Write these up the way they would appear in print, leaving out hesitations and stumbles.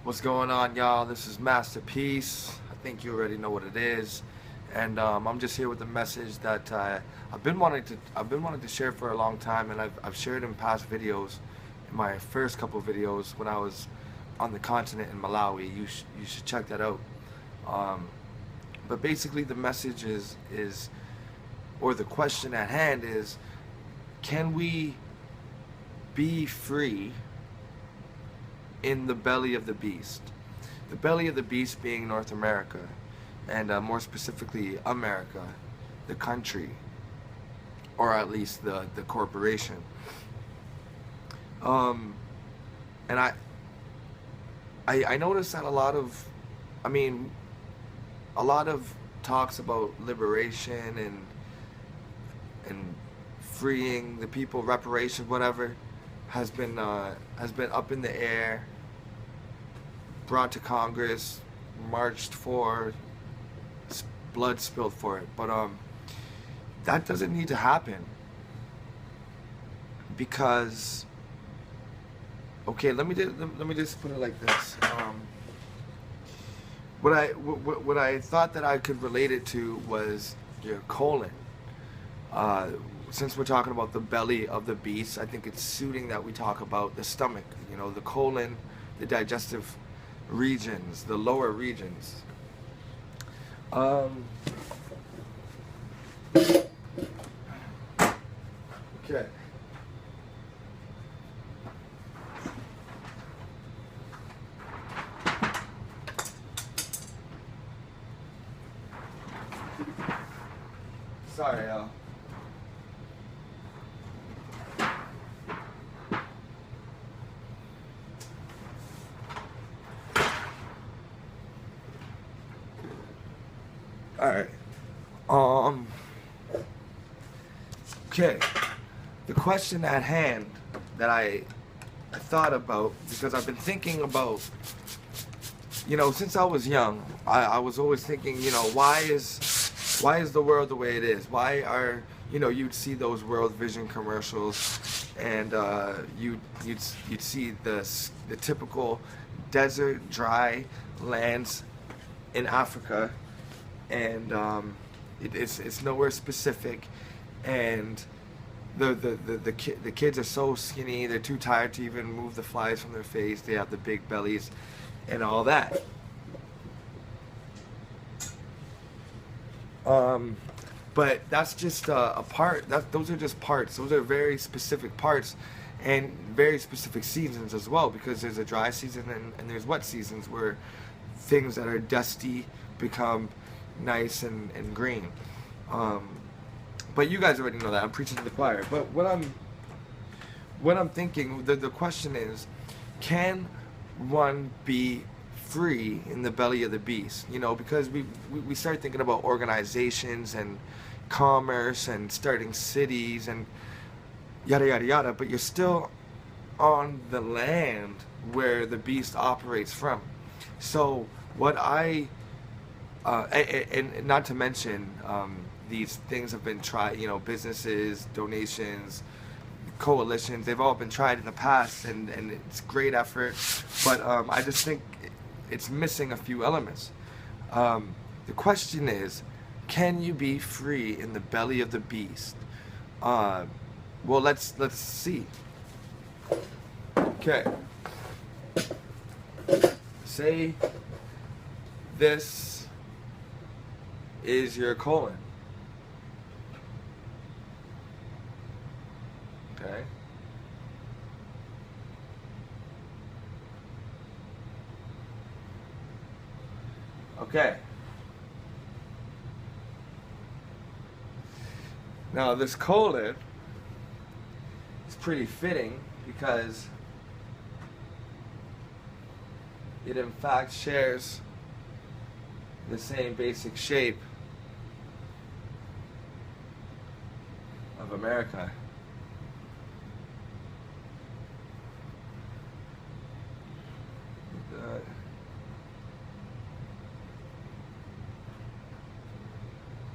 What's going on, y'all? This is Masterpiece. I think you already know what it is, and I'm just here with a message that I've been wanting to share for a long time, and I've shared in past videos, in my first couple videos when I was on the continent in Malawi. You should check that out. But basically, the message is, or the question at hand is, can we be free in the belly of the beast? The belly of the beast being North America, and more specifically America, the country, or at least the corporation. And I noticed that a lot of talks about liberation and freeing the people, reparation, whatever, has been up in the air, brought to Congress, marched for, blood spilled for it. But that doesn't need to happen, because let me just put it like this. What I thought that I could relate it to was your colon. Since we're talking about the belly of the beast, I think it's suiting that we talk about the stomach, the colon, the digestive regions, the lower regions. Okay. Sorry, y'all. Alright. Okay. The question at hand that I thought about, because I've been thinking about, since I was young, I was always thinking, why is the world the way it is? Why are, you'd see those World Vision commercials, and you'd see the typical desert, dry lands in Africa, and it's nowhere specific, and the kids are so skinny, they're too tired to even move the flies from their face, they have the big bellies and all that. But that's just a part. Those are just parts. Those are very specific parts, and very specific seasons as well, because there's a dry season and there's wet seasons where things that are dusty become nice and green. But you guys already know that. I'm preaching to the choir. But what I'm thinking, the question is, can one be free in the belly of the beast? Because we start thinking about organizations and commerce and starting cities and yada yada yada, but you're still on the land where the beast operates from. So what and not to mention, these things have been tried, businesses, donations, coalitions, they've all been tried in the past, and it's great effort, but I just think it's missing a few elements. The question is, can you be free in the belly of the beast? Well, let's see. Okay. Say this is your colon. Okay. Okay. Now this colon is pretty fitting, because it in fact shares the same basic shape of America.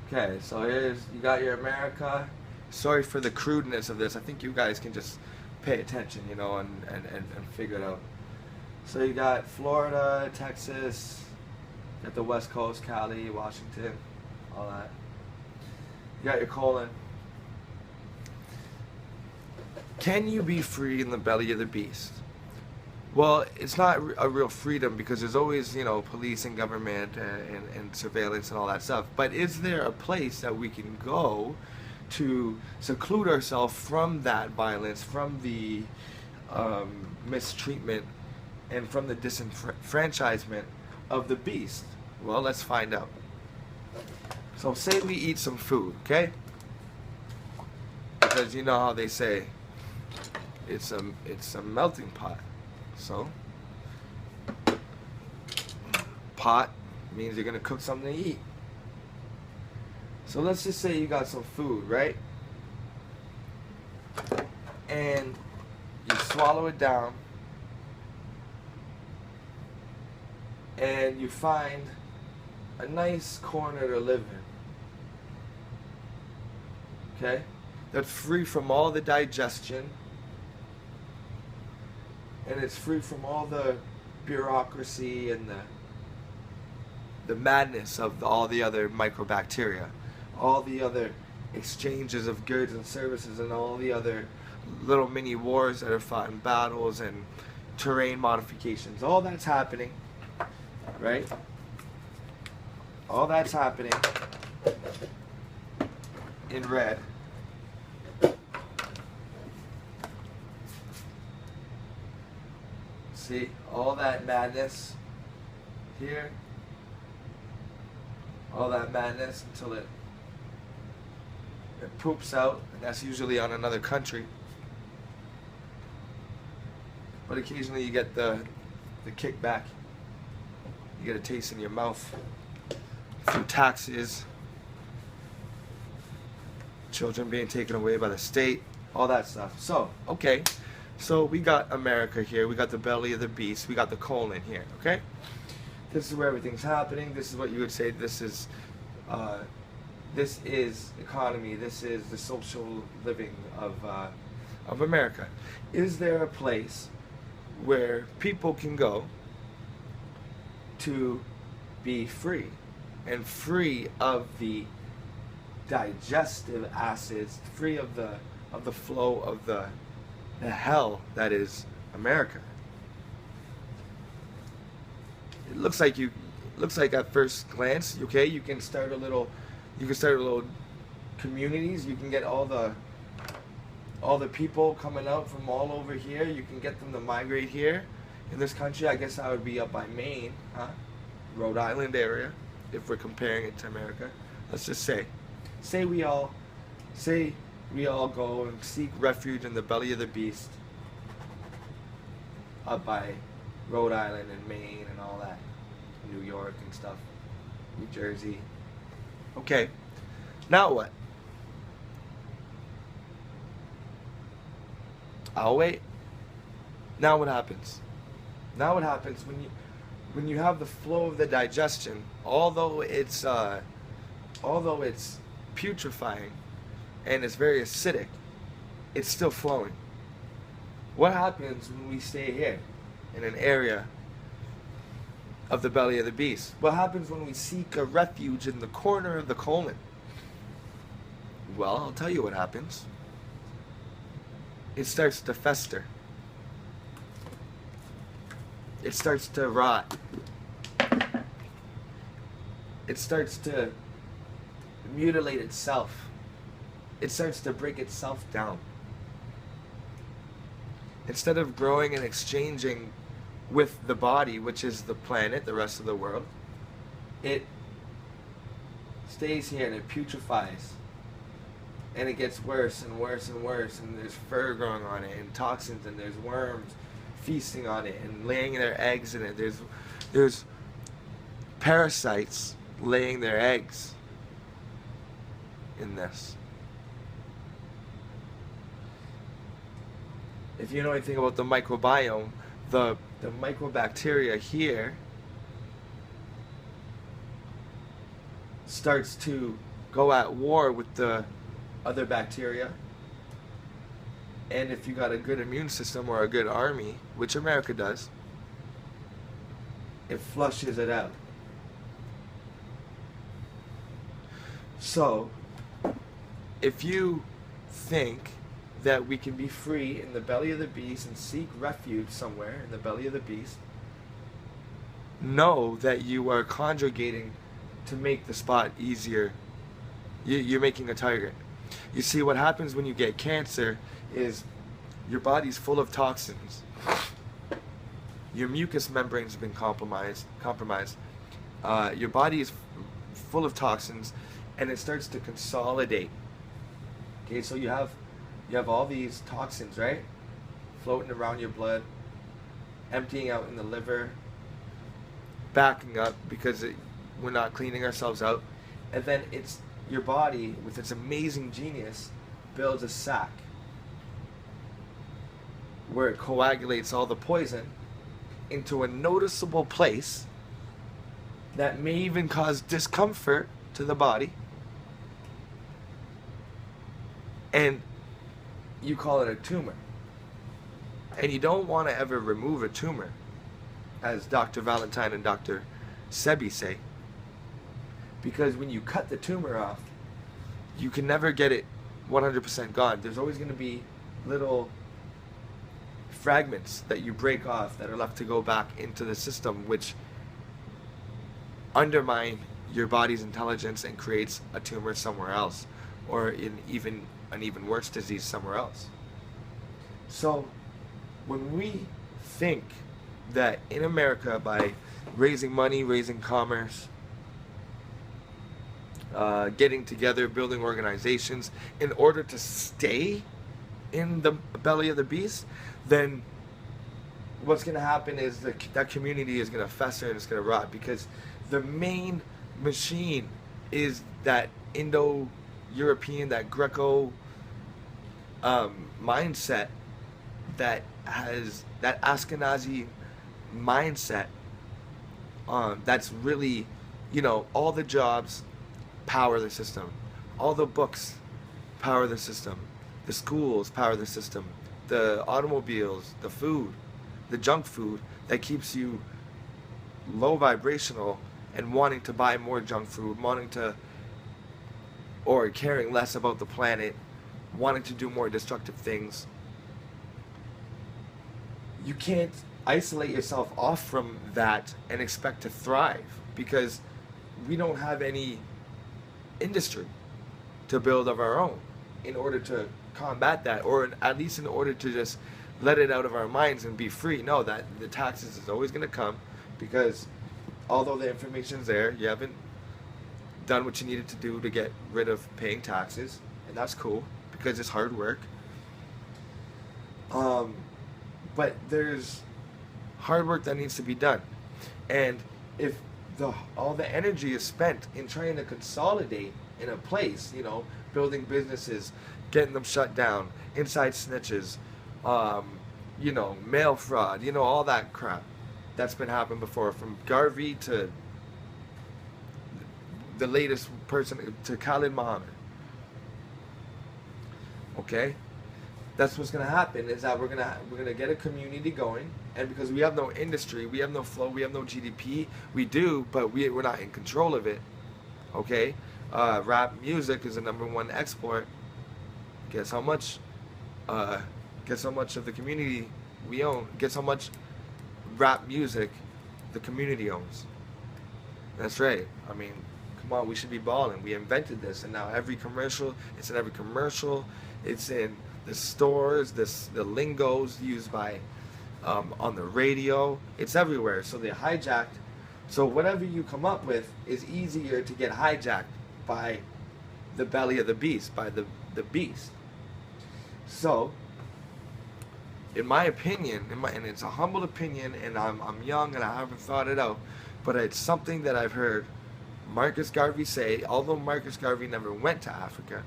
Okay, so here's, you got your America. Sorry for the crudeness of this. I think you guys can just pay attention, and figure it out. So you got Florida, Texas, you got the West Coast, Cali, Washington, all that. You got your colon. Can you be free in the belly of the beast? Well, it's not a real freedom because there's always, you know, police and government and surveillance and all that stuff. But is there a place that we can go to seclude ourselves from that violence, from the mistreatment, and from the disenfranchisement of the beast? Well, let's find out. So say we eat some food, okay? Because you know how they say it's a melting pot. So pot means you're gonna cook something to eat. So let's just say you got some food, right? And you swallow it down and you find a nice corner to live in. Okay? That's free from all the digestion, and it's free from all the bureaucracy and the madness of all the other microbacteria, all the other exchanges of goods and services, and all the other little mini wars that are fought in battles and terrain modifications. All that's happening, right? All that's happening in red. See, all that madness here, all that madness until it poops out, and that's usually on another country. But occasionally you get the kickback. You get a taste in your mouth through taxes, children being taken away by the state, all that stuff. So, okay. So we got America here, we got the belly of the beast, we got the colon here, okay? This is where everything's happening. This is what you would say this is economy, this is the social living of America. Is there a place where people can go to be free, and free of the digestive acids, free of the flow of the hell that is America? It looks like at first glance, okay, you can start a little communities. You can get all the people coming out from all over here. You can get them to migrate here in this country. I guess I would be up by Maine, huh? Rhode Island area, if we're comparing it to America. Let's just say we all go and seek refuge in the belly of the beast up by Rhode Island and Maine and all that, New York and stuff, New Jersey. Okay, now what? I'll wait. Now what happens? Now what happens when you have the flow of the digestion, although it's putrefying and it's very acidic, it's still flowing. What happens when we stay here in an area of the belly of the beast? What happens when we seek a refuge in the corner of the colon? Well, I'll tell you what happens. It starts to fester. It starts to rot. It starts to mutilate itself. It starts to break itself down. Instead of growing and exchanging with the body, which is the planet, the rest of the world, it stays here and it putrefies. And it gets worse and worse and worse, and there's fur growing on it, and toxins, and there's worms feasting on it and laying their eggs in it. There's parasites laying their eggs in this. If you know anything about the microbiome, the microbacteria here starts to go at war with the other bacteria. And if you got a good immune system or a good army, which America does, it flushes it out. So, if you think that we can be free in the belly of the beast and seek refuge somewhere in the belly of the beast, know that you are conjugating to make the spot easier. You're making a target. You see, what happens when you get cancer is your body's full of toxins. Your mucous membranes have been compromised. Your body is full of toxins, and it starts to consolidate. Okay, so you have all these toxins, right, floating around your blood, emptying out in the liver, backing up because we're not cleaning ourselves out, and then it's your body, with its amazing genius, builds a sac where it coagulates all the poison into a noticeable place that may even cause discomfort to the body, and you call it a tumor. And you don't want to ever remove a tumor, as Dr. Valentine and Dr. Sebi say, because when you cut the tumor off, you can never get it 100% gone. There's always going to be little fragments that you break off that are left to go back into the system, which undermine your body's intelligence and creates a tumor somewhere else, or an even worse disease somewhere else. So when we think that in America, by raising money, raising commerce, getting together, building organizations in order to stay in the belly of the beast, then what's going to happen is that community is going to fester and it's going to rot, because the main machine is that Indo-European, that Greco mindset, that has that Ashkenazi mindset, that's really, all the jobs power the system, all the books power the system, the schools power the system, the automobiles, the food, the junk food that keeps you low vibrational and wanting to buy more junk food, or caring less about the planet, wanting to do more destructive things. You can't isolate yourself off from that and expect to thrive, because we don't have any industry to build of our own in order to combat that, or at least in order to just let it out of our minds and be free. No, that the taxes is always going to come, because although the information's there, you haven't done what you needed to do to get rid of paying taxes, and that's cool because it's hard work. But there's hard work that needs to be done, and if all the energy is spent in trying to consolidate in a place, building businesses, getting them shut down, inside snitches, mail fraud, all that crap that's been happening before, from Garvey to the latest person, to Khalid Muhammad. Okay? That's what's going to happen, is that we're gonna get a community going, and because we have no industry, we have no flow, we have no GDP. We do, but we're not in control of it. Okay, rap music is the #1 export. Guess how much? Guess how much of the community we own? Guess how much rap music the community owns? That's right. I mean, come on, we should be balling. We invented this, and now every commercial, it's in every commercial. It's in the stores, the lingos used by on the radio. It's everywhere. So they're hijacked. So whatever you come up with is easier to get hijacked by the belly of the beast, by the beast. So, in my opinion, and it's a humble opinion, and I'm young and I haven't thought it out, but it's something that I've heard Marcus Garvey say. Although Marcus Garvey never went to Africa,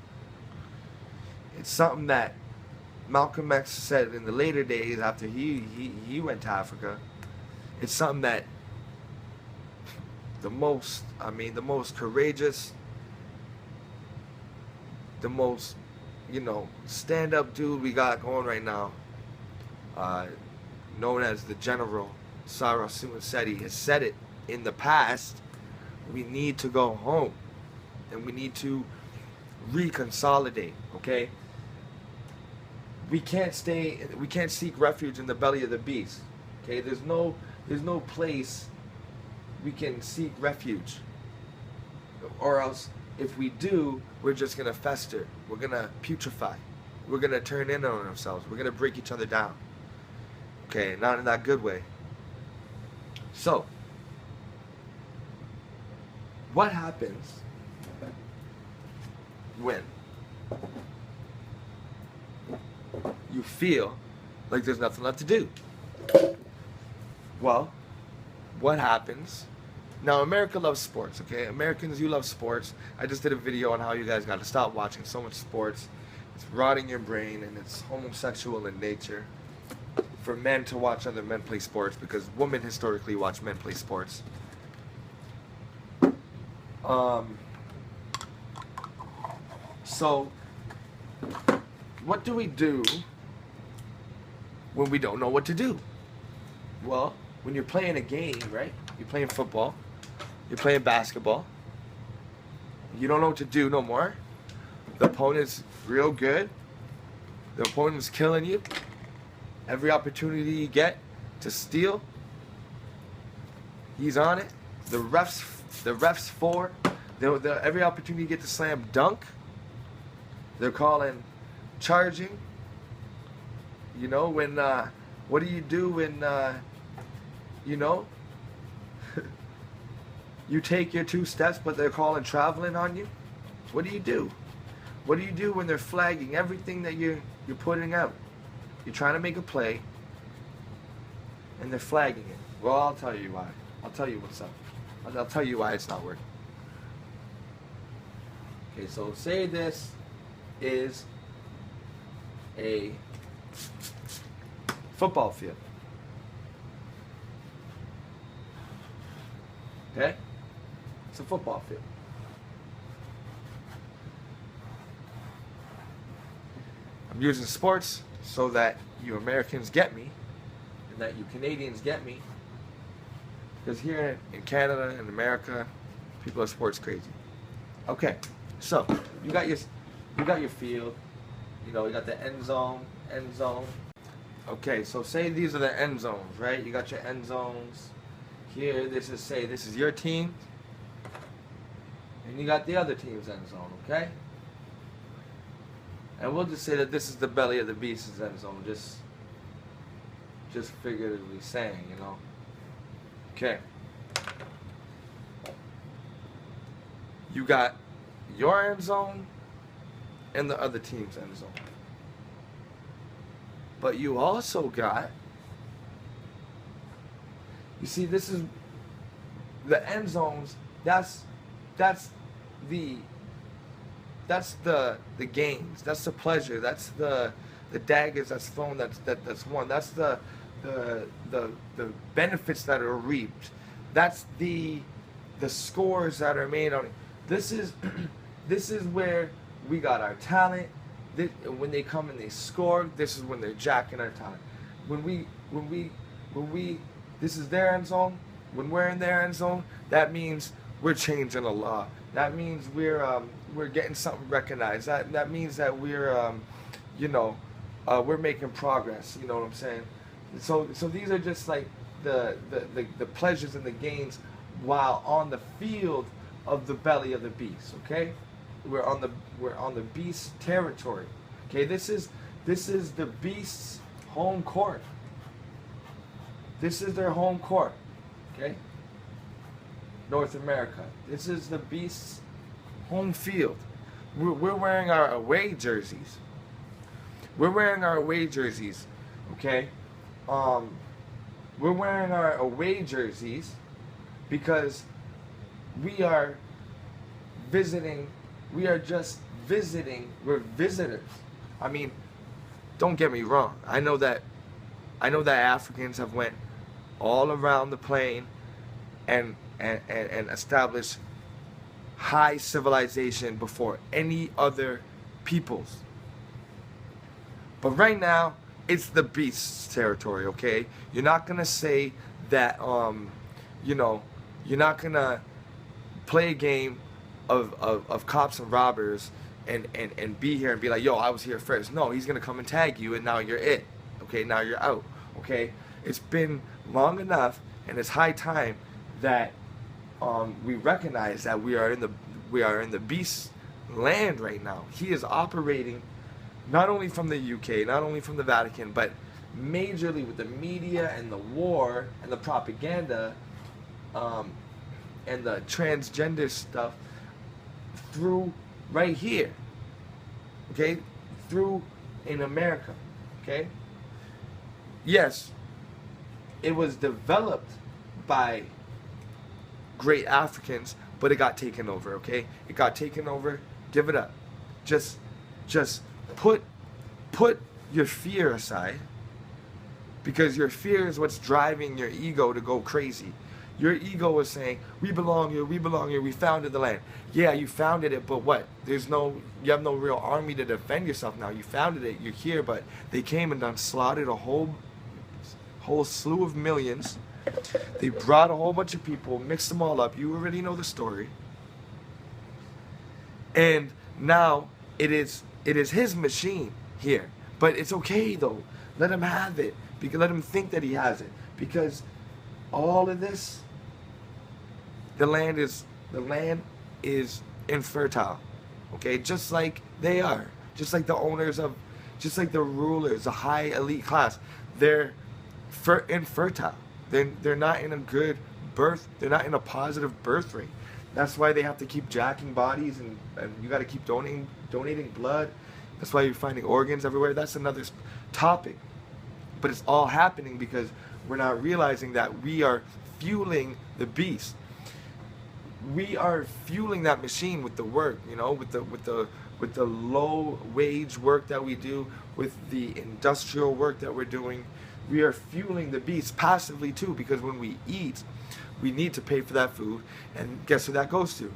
it's something that Malcolm X said in the later days after he went to Africa. It's something that the most courageous, the most, stand-up dude we got going right now, known as the General, Sarah Sunseti has said it in the past. We need to go home, and we need to reconsolidate. Okay. We can't seek refuge in the belly of the beast. Okay. There's no place we can seek refuge, or else if we do, we're just gonna fester. We're gonna putrefy. We're gonna turn in on ourselves. We're gonna break each other down. Okay, not in that good way. So, what happens when you feel like there's nothing left to do? Well, what happens? Now, America loves sports, okay? Americans, you love sports. I just did a video on how you guys got to stop watching so much sports. It's rotting your brain, and it's homosexual in nature for men to watch other men play sports, because women historically watch men play sports. So, what do we do when we don't know what to do? Well, when you're playing a game, right? You're playing football. You're playing basketball. You don't know what to do no more. The opponent's real good. The opponent's killing you. Every opportunity you get to steal, he's on it. The refs for. Every opportunity you get to slam dunk, they're calling charging. You know, when what do you do when you know, you take your 2 steps, but they're calling traveling on you? What do you do? What do you do when they're flagging everything that you're putting out? You're trying to make a play, and they're flagging it. Well, I'll tell you why. I'll tell you what's up. I'll tell you why it's not working. Okay, so say this is a football field. Okay? It's a football field. I'm using sports so that you Americans get me, and that you Canadians get me. Because here in Canada and America, people are sports crazy. Okay, so you got your field. You know, you got the end zone. Okay, so say these are the end zones, right? You got your end zones. Here, this is your team, and you got the other team's end zone, okay? And we'll just say that this is the belly of the beast's end zone, just figuratively saying, you know. Okay. You got your end zone and the other team's end zone. But you also got, you see, this is the end zones. That's the gains. That's the pleasure. That's the daggers that's thrown. That's won. That's the benefits that are reaped. That's the scores that are made on it. This is where we got our talent. When they come and they score, this is when they're jacking our talent. When we this is their end zone. When we're in their end zone, that means we're changing a law. That means we're getting something recognized. That means that we're we're making progress. You know what I'm saying? So these are just like the pleasures and the gains while on the field of the belly of the beast. Okay, we're on the beast territory. Okay, this is the beast's home court. This is their home court. Okay, North America. This is the beast's home field. We're wearing our away jerseys. We're wearing our away jerseys. Okay, we're wearing our away jerseys because we are visiting. We are just visiting. We're visitors. I mean, don't get me wrong. I know that Africans have went all around the plane and established high civilization before any other peoples. But right now, it's the beast's territory, okay? You're not gonna say that you know, you're not gonna play a game of cops and robbers and be here and be like, yo, I was here first. No, he's gonna come and tag you, and now you're it. Okay, now you're out. Okay, it's been long enough, and it's high time that we recognize that we are in the beast land right now. He is operating not only from the UK, not only from the Vatican, but majorly with the media and the war and the propaganda and the transgender stuff through right here, okay, through in America, okay. Yes, it was developed by great Africans, but it got taken over, okay? It got taken over. Give it up. Just put your fear aside, because your fear is what's driving your ego to go crazy. Your ego is saying, we belong here, we founded the land. Yeah, you founded it, but what? You have no real army to defend yourself now. You founded it, you're here, but they came and done slaughtered a whole slew of millions. They brought a whole bunch of people, mixed them all up. You already know the story. And now it is his machine here. But it's okay though. Let him have it. Let him think that he has it. Because all of this, the land is infertile. Okay? Just like they are. Just like the owners of, just like the rulers, the high elite class. They're infertile. They're not in a good birth. They're not in a positive birth rate. That's why they have to keep jacking bodies, and you got to keep donating blood. That's why you're finding organs everywhere. That's another topic. But it's all happening because we're not realizing that we are fueling the beast. We are fueling that machine with the work, you know, with the low wage work that we do, with the industrial work that we're doing. We are fueling the beast passively too, because when we eat, we need to pay for that food, and guess who that goes to?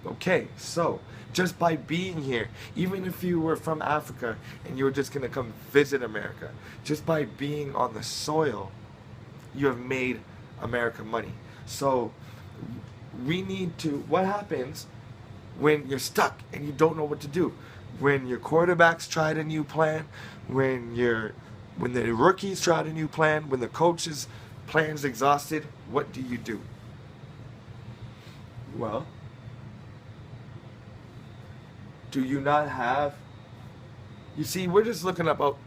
Okay, so just by being here, even if you were from Africa and you were just gonna come visit America, just by being on the soil, you have made America money. So we need to, what happens when you're stuck and you don't know what to do? When your quarterbacks tried a new plan, when the rookies tried a new plan, when the coach's plan's exhausted, what do you do? Well, do you not have, you see, we're talking about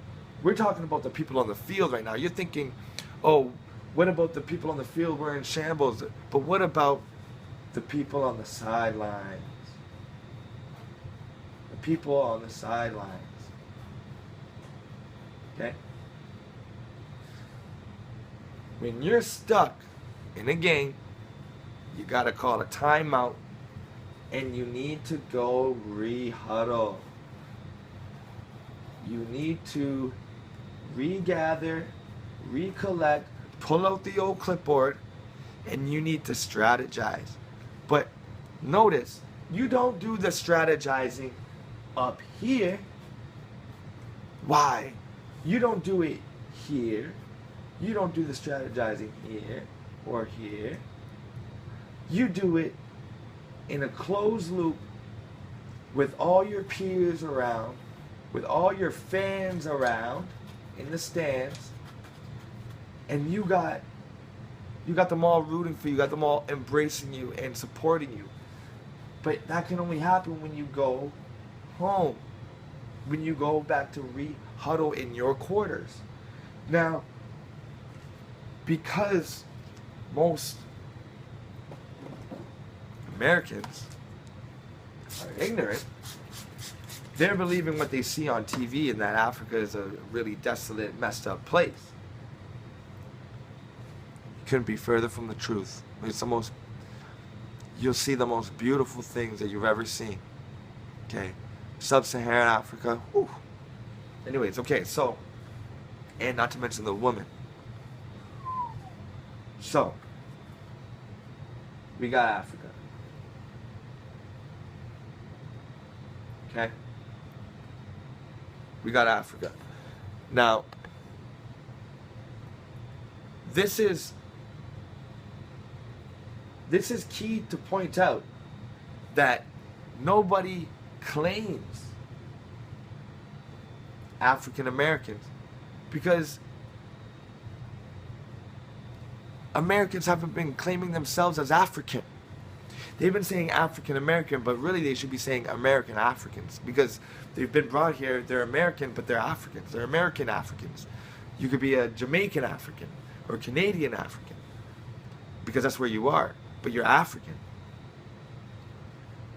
the people on the field right now. You're thinking, oh, what about the people on the field? We're in shambles. But what about the people on the sidelines? The people on the sidelines. Okay? When you're stuck in a game, you gotta call a timeout, and you need to go re-huddle. You need to regather, recollect, pull out the old clipboard, and you need to strategize. But notice, you don't do the strategizing up here. Why? You don't do it here. You don't do the strategizing here or here. You do it in a closed loop with all your peers around, with all your fans around in the stands, and you got them all rooting for you, you got them all embracing you and supporting you. But that can only happen when you go home, when you go back to re-huddle in your quarters. Now, because most Americans are ignorant, they're believing what they see on TV, and that Africa is a really desolate, messed up place. Couldn't be further from the truth. It's you'll see the most beautiful things that you've ever seen. Okay, Sub-Saharan Africa. Whew. Anyways, okay, so, and not to mention the woman. So, we got Africa. Okay? We got Africa. Now, this is This is key to point out that nobody claims African Americans because Americans haven't been claiming themselves as African. They've been saying African American, but really they should be saying American Africans because they've been brought here. They're American, but they're Africans. They're American Africans. You could be a Jamaican African or Canadian African because that's where you are, but you're African.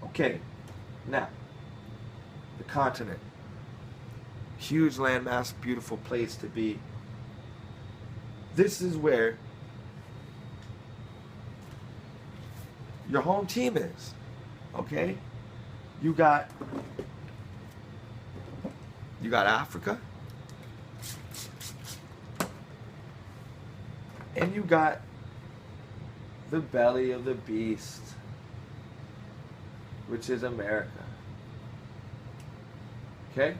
Okay, now, the continent. Huge landmass, beautiful place to be. This is where your home team is, okay? You got Africa, and you got the belly of the beast, which is America, okay?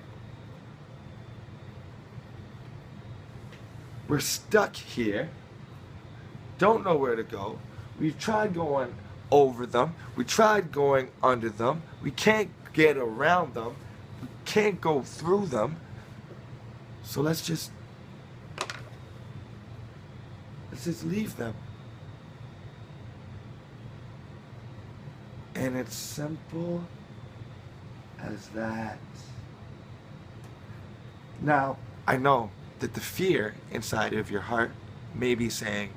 We're stuck here, don't know where to go. We've tried going over them. We tried going under them. We can't get around them. We can't go through them. So let's just leave them. And it's simple as that. Now, I know that the fear inside of your heart may be saying,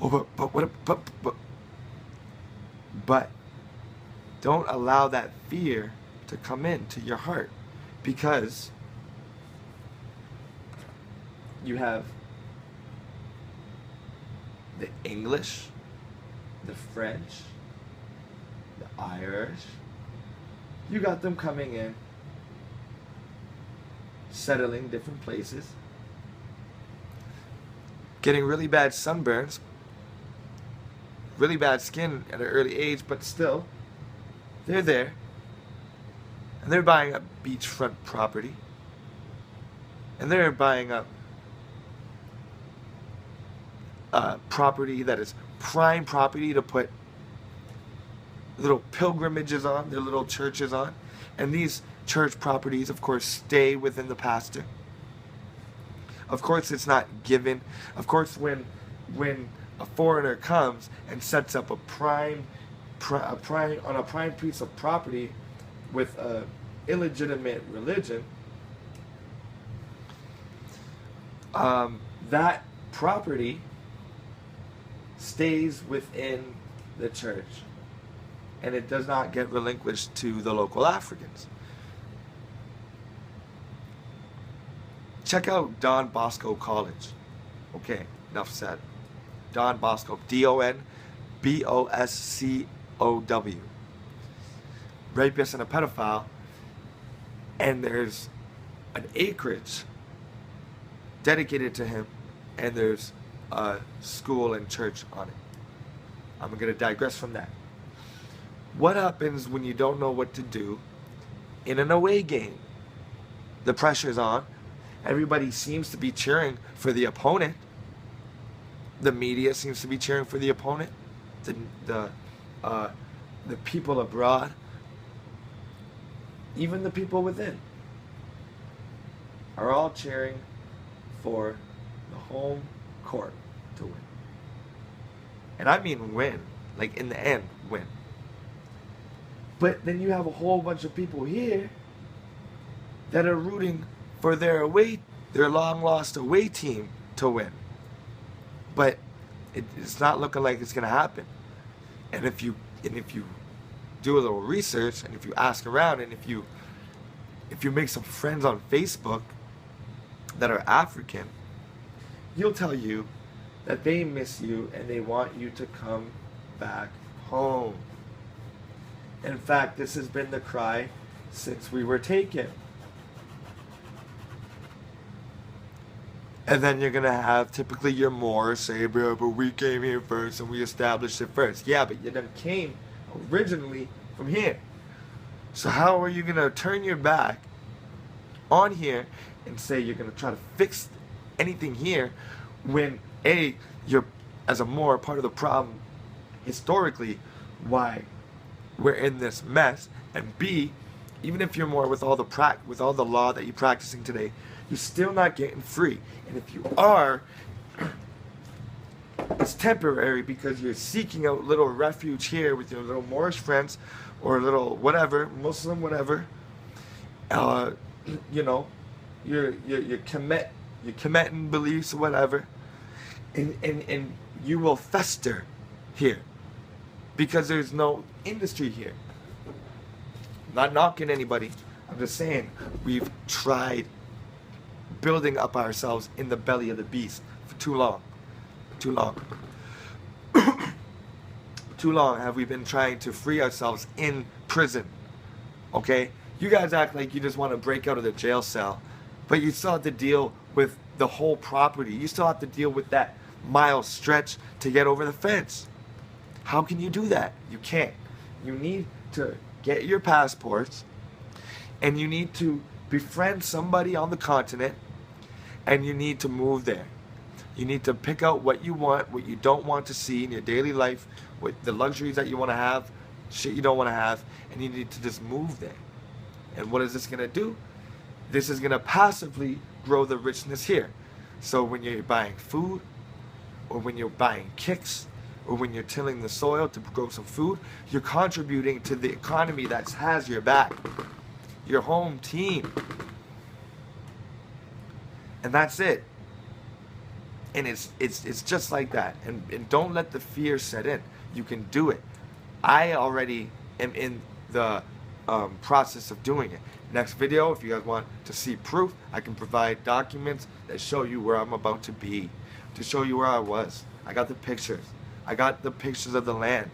oh, but don't allow that fear to come into your heart because you have the English, the French, the Irish. You got them coming in, settling different places, getting really bad sunburns, really bad skin at an early age, but still, they're there. And they're buying up beachfront property. And they're buying up property that is prime property to put little pilgrimages on, their little churches on. And these church properties, of course, stay within the pastor. Of course, it's not given. Of course, when a foreigner comes and sets up a prime piece of property with a illegitimate religion, that property stays within the church and it does not get relinquished to the local Africans. Check out Don Bosco College. Okay, enough said. Don Bosco, D-O-N-B-O-S-C-O-W. Rapist and a pedophile, and there's an acreage dedicated to him, and there's a school and church on it. I'm going to digress from that. What happens when you don't know what to do in an away game? The pressure's on. Everybody seems to be cheering for the opponent. The media seems to be cheering for the opponent. The people abroad, even the people within, are all cheering for the home court to win. And I mean win, like in the end, win. But then you have a whole bunch of people here that are rooting for their long lost away team to win. But it's not looking like it's gonna happen. And if you do a little research, and if you ask around, and if you make some friends on Facebook that are African, you'll tell you that they miss you and they want you to come back home. In fact, this has been the cry since we were taken. And then you're going to have typically your Moors say, bro, but we came here first and we established it first. Yeah, but you them came originally from here. So how are you going to turn your back on here and say you're going to try to fix anything here when A, you're, as a Moor, part of the problem historically why we're in this mess. And B, even if you're more with all the law that you're practicing today, you're still not getting free. And if you are, it's temporary because you're seeking out little refuge here with your little Moorish friends or little whatever, Muslim whatever. You know, your Kemetan beliefs or whatever. And you will fester here because there's no industry here. I'm not knocking anybody. I'm just saying we've tried building up ourselves in the belly of the beast for too long. Too long. Too long have we been trying to free ourselves in prison. Okay? You guys act like you just want to break out of the jail cell, but you still have to deal with the whole property. You still have to deal with that mile stretch to get over the fence. How can you do that? You can't. You need to get your passports, and you need to befriend somebody on the continent, and you need to move there. You need to pick out what you want, what you don't want to see in your daily life, with the luxuries that you want to have, shit you don't want to have, and you need to just move there. And what is this going to do? This is going to passively grow the richness here. So when you're buying food, or when you're buying kicks, or when you're tilling the soil to grow some food, you're contributing to the economy that has your back, your home team. And that's it. And it's just like that. And don't let the fear set in. You can do it. I already am in the process of doing it. Next video, if you guys want to see proof, I can provide documents that show you where I'm about to be, to show you where I was. I got the pictures. I got the pictures of the land.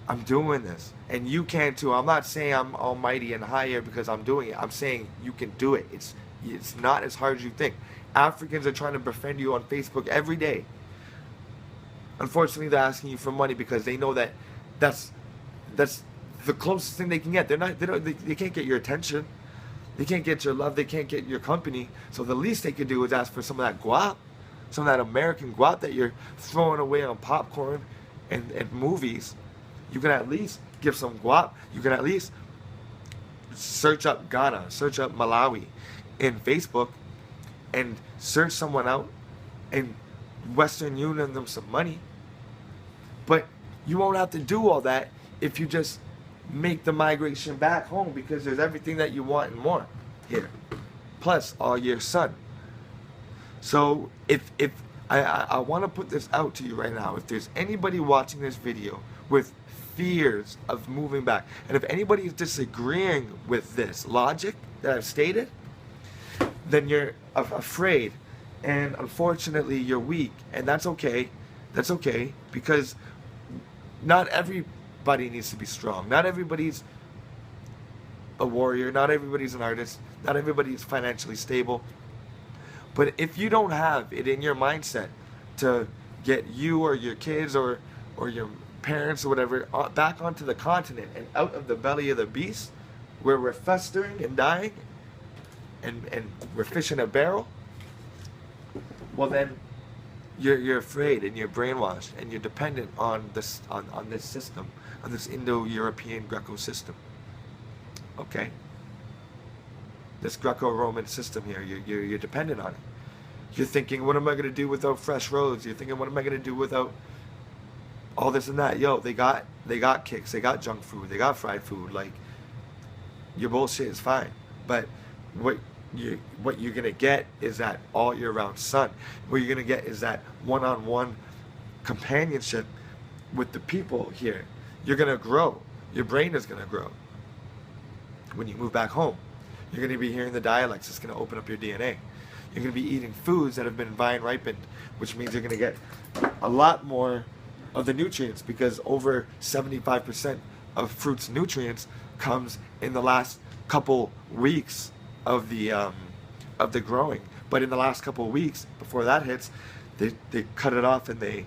I'm doing this. And you can too. I'm not saying I'm almighty and higher because I'm doing it. I'm saying you can do it. It's not as hard as you think. Africans are trying to befriend you on Facebook every day. Unfortunately, they're asking you for money because they know that that's the closest thing they can get. They can't get your attention. They can't get your love. They can't get your company. So the least they could do is ask for some of that guap, some of that American guap that you're throwing away on popcorn and movies. You can at least give some guap. You can at least search up Ghana, search up Malawi in Facebook, and search someone out and Western Union them some money. But you won't have to do all that if you just make the migration back home, because there's everything that you want and more here, plus all your sun. So if I want to put this out to you right now, if there's anybody watching this video with fears of moving back, and if anybody is disagreeing with this logic that I've stated, then you're afraid, and unfortunately you're weak, and that's okay. That's okay, because not everybody needs to be strong. Not everybody's a warrior. Not everybody's an artist. Not everybody is financially stable. But if you don't have it in your mindset to get you or your kids or your parents or whatever back onto the continent and out of the belly of the beast, where we're festering and dying, and we're fish in a barrel, well then you're afraid and you're brainwashed and you're dependent on this on this system, on this Indo-European Greco system. Okay? This Greco-Roman system here, you're dependent on it. You're thinking, what am I going to do without fresh roads? You're thinking, what am I going to do without all this and that? Yo, they got kicks, they got junk food, they got fried food. Like, your bullshit is fine, but what you're gonna get is that all year round sun. What you're gonna get is that one-on-one companionship with the people here. You're gonna grow. Your brain is gonna grow when you move back home. You're gonna be hearing the dialects. It's gonna open up your DNA. You're gonna be eating foods that have been vine ripened, which means you're gonna get a lot more of the nutrients, because over 75% of fruits nutrients comes in the last couple weeks of the growing. But in the last couple of weeks before that hits, they cut it off and they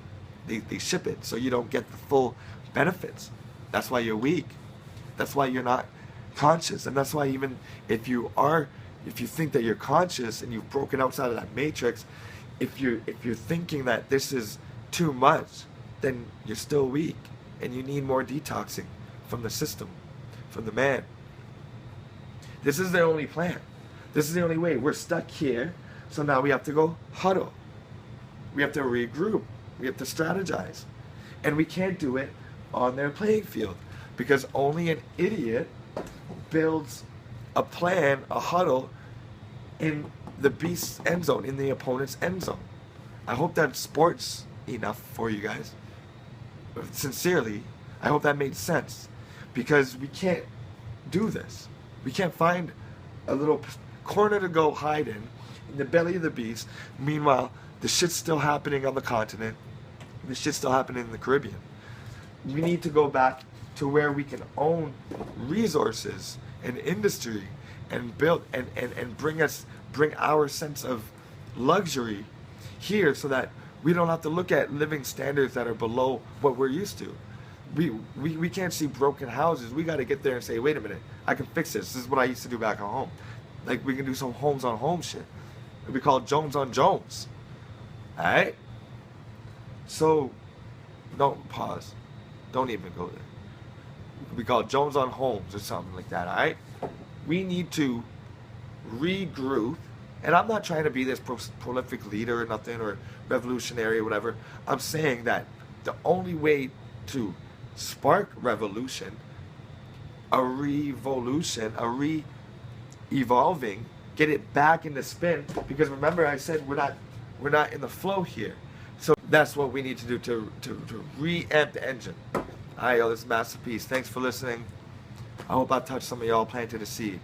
ship it, so you don't get the full benefits. That's why you're weak. That's why you're not conscious. And that's why even if you think that you're conscious and you've broken outside of that matrix, if you're thinking that this is too much, then you're still weak and you need more detoxing from the system, from the man. This is the only plan. This is the only way. We're stuck here, so now we have to go huddle. We have to regroup. We have to strategize. And we can't do it on their playing field because only an idiot builds a plan, a huddle, in the beast's end zone, in the opponent's end zone. I hope that's sports enough for you guys. Sincerely, I hope that made sense, because we can't do this. We can't find a little corner to go hide in the belly of the beast. Meanwhile, the shit's still happening on the continent. The shit's still happening in the Caribbean. We need to go back to where we can own resources and industry and build and bring our sense of luxury here, so that we don't have to look at living standards that are below what we're used to. We can't see broken houses. We got to get there and say, wait a minute, I can fix this. This is what I used to do back at home. Like, we can do some homes on home shit. We call it Jones on Jones. Alright? So, don't pause. Don't even go there. We call it Jones on Homes or something like that, alright? We need to regroup. And I'm not trying to be this prolific leader or nothing, or revolutionary or whatever. I'm saying that the only way to spark revolution, a revolution, a re-evolving, get it back into spin, because remember I said we're not in the flow here. So that's what we need to do to re-amp the engine. Alright, yo, this is Masterpiece. Thanks for listening. I hope I touched some of y'all, planted a seed.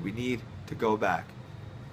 We need to go back.